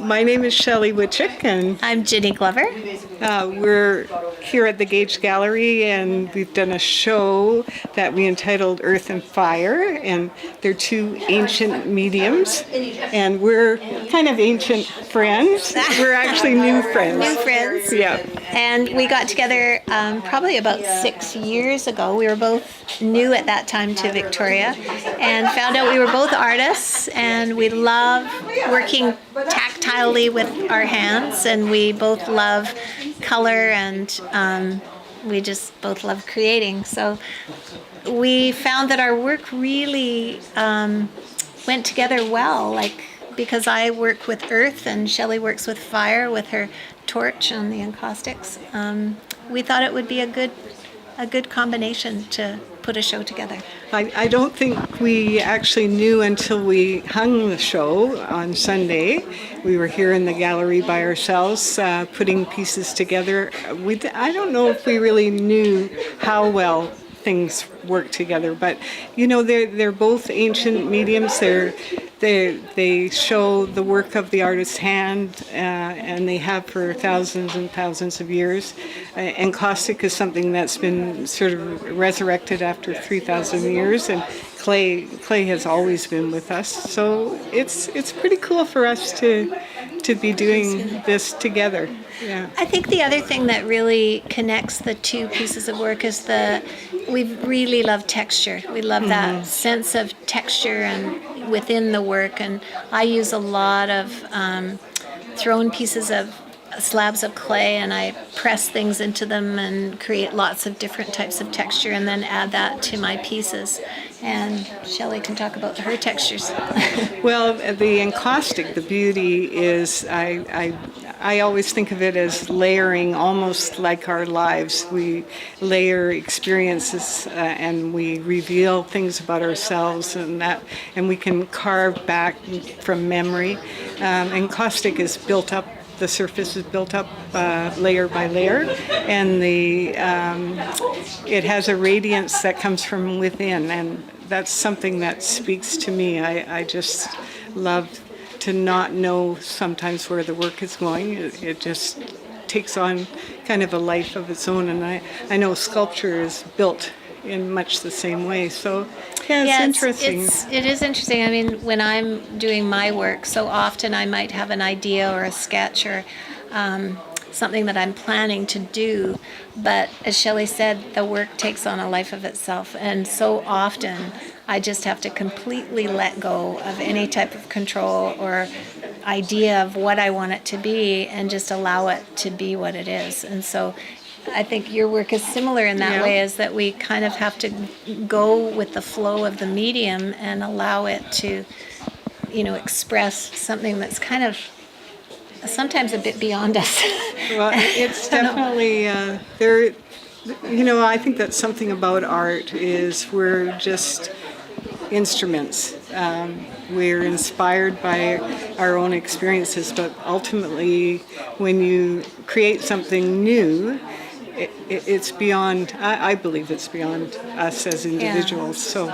My name is Shelley Wuitchik, and I'm Ginny Glover. we're here at the Gage Gallery, and we've done a show that we entitled Earth and Fire, and they're two ancient mediums, and we're kind of ancient friends. We're actually new friends. New friends. Yeah. And we got together probably about 6 years ago. We were both new at that time to Victoria and found out we were both artists, and we love working tactilely with our hands, and we both love color, and we just both love creating. So we found that our work really went together well, because I work with earth and Shelley works with fire with her torch on the encaustics. We thought it would be a good combination to put a show together. I don't think we actually knew until we hung the show on Sunday. We were here in the gallery by ourselves, putting pieces together. I don't know if we really knew how well things work together, but they're both ancient mediums. They show the work of the artist's hand, and they have for thousands and thousands of years. Encaustic is something that's been sort of resurrected after 3,000 years, and clay has always been with us. So it's pretty cool for us to be doing this together. Yeah. I think the other thing that really connects the two pieces of work is we really love texture. We love that sense of texture and within the work, and I use a lot of thrown pieces of slabs of clay, and I press things into them and create lots of different types of texture, and then add that to my pieces. And Shelley can talk about her textures. Well, the encaustic, the beauty is, I always think of it as layering, almost like our lives. We layer experiences and we reveal things about ourselves, and we can carve back from memory. Encaustic is built up. The surface is built up layer by layer, and it has a radiance that comes from within, and that's something that speaks to me. I just love to not know sometimes where the work is going. It just takes on kind of a life of its own, and I know sculpture is built in much the same way. So yeah, it's interesting. It is interesting. I mean, when I'm doing my work, so often I might have an idea or a sketch or something that I'm planning to do, but as Shelley said, the work takes on a life of itself, and so often I just have to completely let go of any type of control or idea of what I want it to be and just allow it to be what it is. And so I think your work is similar in that way, is that we kind of have to go with the flow of the medium and allow it to, express something that's kind of sometimes a bit beyond us. Well, it's definitely there. I think that's something about art is we're just instruments. We're inspired by our own experiences, but ultimately, when you create something new, it's beyond, I believe it's beyond us as individuals. Yeah. So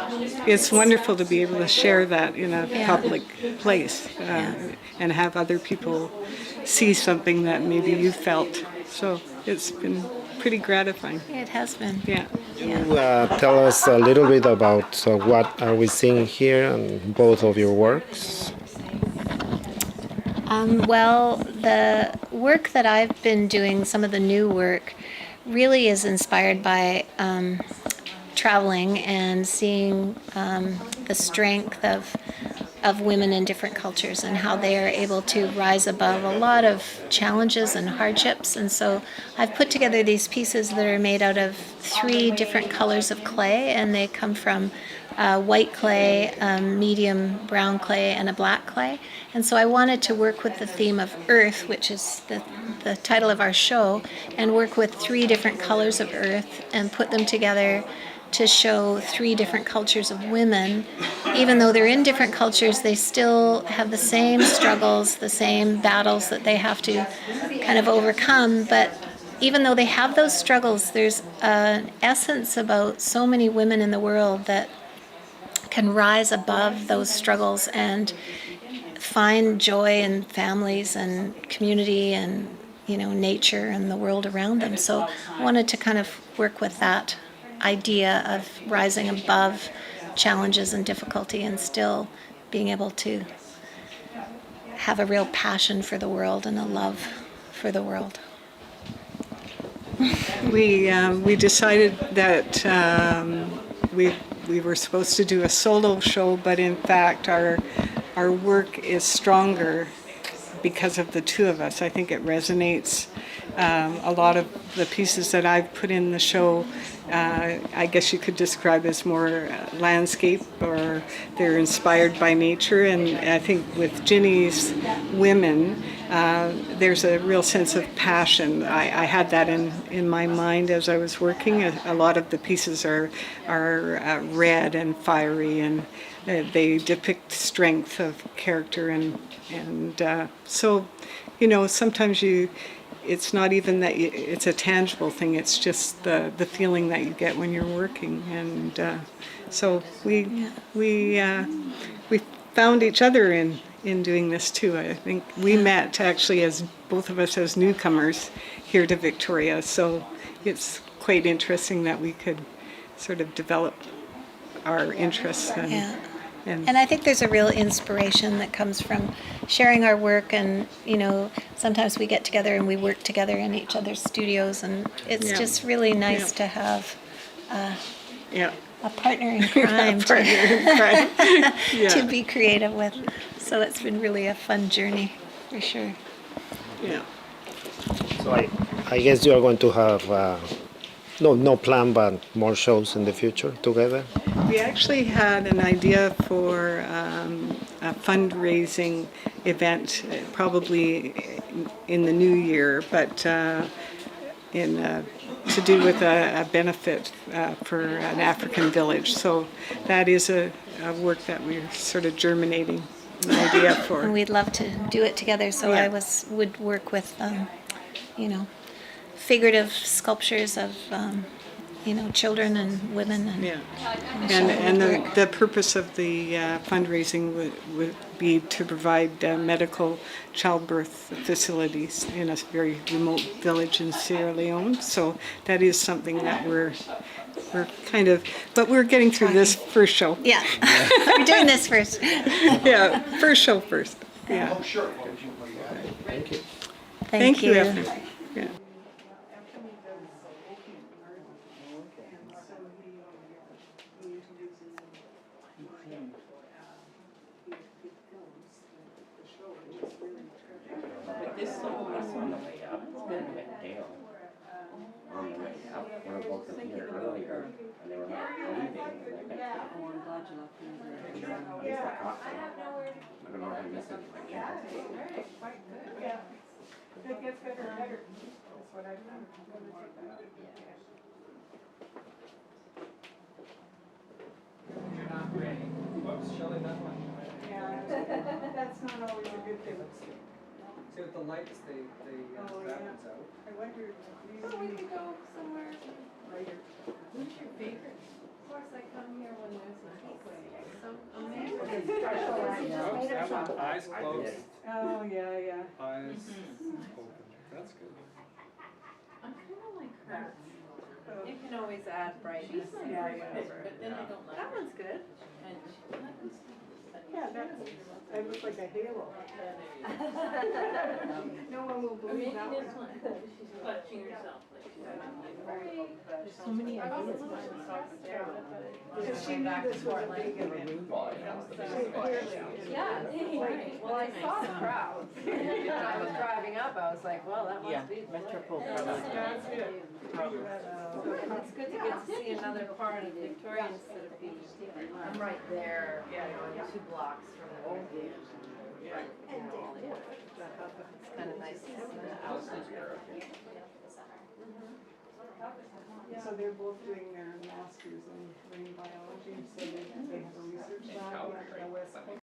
it's wonderful to be able to share that in a public place and have other people see something that maybe you felt. So it's been pretty gratifying. It has been. Yeah. Tell us a little bit about what are we seeing here in both of your works? Well, the work that I've been doing, some of the new work, really is inspired by traveling and seeing the strength of women in different cultures and how they are able to rise above a lot of challenges and hardships. And so I've put together these pieces that are made out of 3 different colors of clay, and they come from white clay, medium brown clay, and a black clay. And so I wanted to work with the theme of earth, which is the title of our show, and work with 3 different colors of earth and put them together to show 3 different cultures of women. Even though they're in different cultures, they still have the same struggles, the same battles that they have to kind of overcome. But even though they have those struggles, there's an essence about so many women in the world that can rise above those struggles and find joy in families and community and, nature and the world around them. So I wanted to kind of work with that idea of rising above challenges and difficulty and still being able to have a real passion for the world and a love for the world. We decided that we were supposed to do a solo show, but in fact our work is stronger because of the two of us. I think it resonates. A lot of the pieces that I've put in the show, I guess you could describe as more landscape, or they're inspired by nature. And I think with Ginny's women, there's a real sense of passion. I had that in my mind as I was working. A lot of the pieces are red and fiery, and they depict strength of character, and so, sometimes it's not even that it's a tangible thing. It's just the feeling that you get when you're working, and so we found each other in doing this too. I think we met actually as both of us as newcomers here to Victoria, so it's quite interesting that we could sort of develop our interests. And I think there's a real inspiration that comes from sharing our work, and sometimes we get together and we work together in each other's studios, and it's just really nice to have a partner in crime, to be creative with. So it's been really a fun journey, for sure. Yeah. So I guess you are going to have no plan, but more shows in the future together. We actually had an idea for a fundraising event, probably in the new year, but to do with a benefit for an African village. So that is a work that we're sort of germinating an idea for. And we'd love to do it together. So Yeah. I would work with, figurative sculptures of, children and women. And, And the purpose of the fundraising would be to provide medical childbirth facilities in a very remote village in Sierra Leone. So that is something that we're kind of, but we're getting through this first show. Yeah, we're doing this first. Yeah, first show first. Yeah. Thank you. Thank you, Evelyn. Yeah. This was on the way up. It's been a bit Dale on the way up. They were both up here earlier, and they were not leaving. And I got Oh, I'm glad you left me there. at least I caught them. I don't know if I missed anything else. It gets better and better. That's what I found. You're not ready. Whoops, Shelley, that one. Yeah, that's not always a good thing. See, with the lights, they that one's out. I wonder, So we could go somewhere. later. What's your favorite? Of course, I come here when there's a heat. So amazing. Oops, that one, eyes closed, Oh, yeah. eyes open. That's good. I'm kind of like her. You can always add brightness. Yeah. But then I don't like that one's good. Yeah, that looks like a halo. No one will believe that one. She's clutching herself. There's so many ideas. Because she knew this was a big event. Yeah, right. Well, I saw the crowd. When I was driving up, I was like, well, that must be Metropole. That's good. It's good to get to see another part of Victoria instead of being. I'm right there, two blocks from the museum. It's kind of nice to see the outside. So they're both doing their masters in marine biology, so they have a research lab at the West Coast.